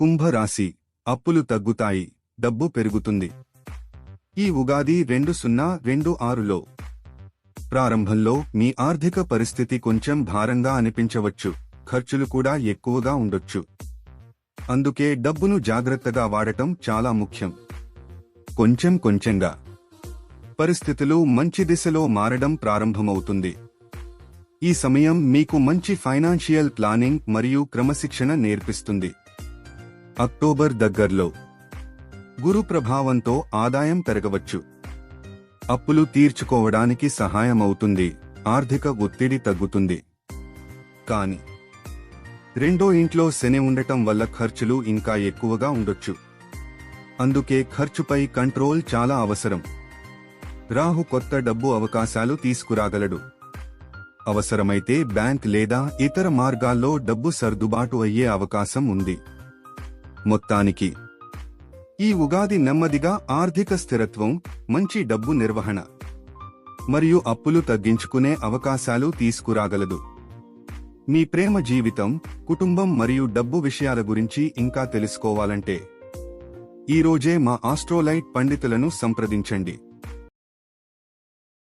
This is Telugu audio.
కుంభరాశి, అప్పులు తగ్గుతాయి, డబ్బు పెరుగుతుంది. ఈ ఉగాది 2026లో ప్రారంభంలో మీ ఆర్థిక పరిస్థితి కొంచెం భారంగా అనిపించవచ్చు, ఖర్చులు కూడా ఎక్కువగా ఉండొచ్చు. అందుకే డబ్బును జాగ్రత్తగా వాడటం చాలా ముఖ్యం. కొంచెం కొంచెంగా పరిస్థితులు మంచి దిశలో మారడం ప్రారంభమవుతుంది. ఈ సమయం మీకు మంచి ఫైనాన్షియల్ ప్లానింగ్ మరియు క్రమశిక్షణ నేర్పిస్తుంది. అక్టోబర్ దగ్గర్లో గురు ప్రభావంతో ఆదాయం పెరగవచ్చు. అప్పులు తీర్చుకోవడానికి సహాయమవుతుంది, ఆర్థిక ఒత్తిడి తగ్గుతుంది. కానీ రెండో ఇంట్లో శని ఉండటం వల్ల ఖర్చులు ఇంకా ఎక్కువగా ఉండొచ్చు. అందుకే ఖర్చుపై కంట్రోల్ చాలా అవసరం. రాహు కొత్త డబ్బు అవకాశాలు తీసుకురాగలడు. అవసరమైతే బ్యాంక్ లేదా ఇతర మార్గాల్లో డబ్బు సర్దుబాటు అయ్యే అవకాశం ఉంది. మొత్తానికి ఈ ఉగాది నెమ్మదిగా ఆర్థిక స్థిరత్వం, మంచి డబ్బు నిర్వహణ మరియు అప్పులు తగ్గించుకునే అవకాశాలు తీసుకురాగలదు. మీ ప్రేమ జీవితం, కుటుంబం మరియు డబ్బు విషయాల గురించి ఇంకా తెలుసుకోవాలంటే ఈరోజే మా ఆస్ట్రోలైట్ పండితులను సంప్రదించండి.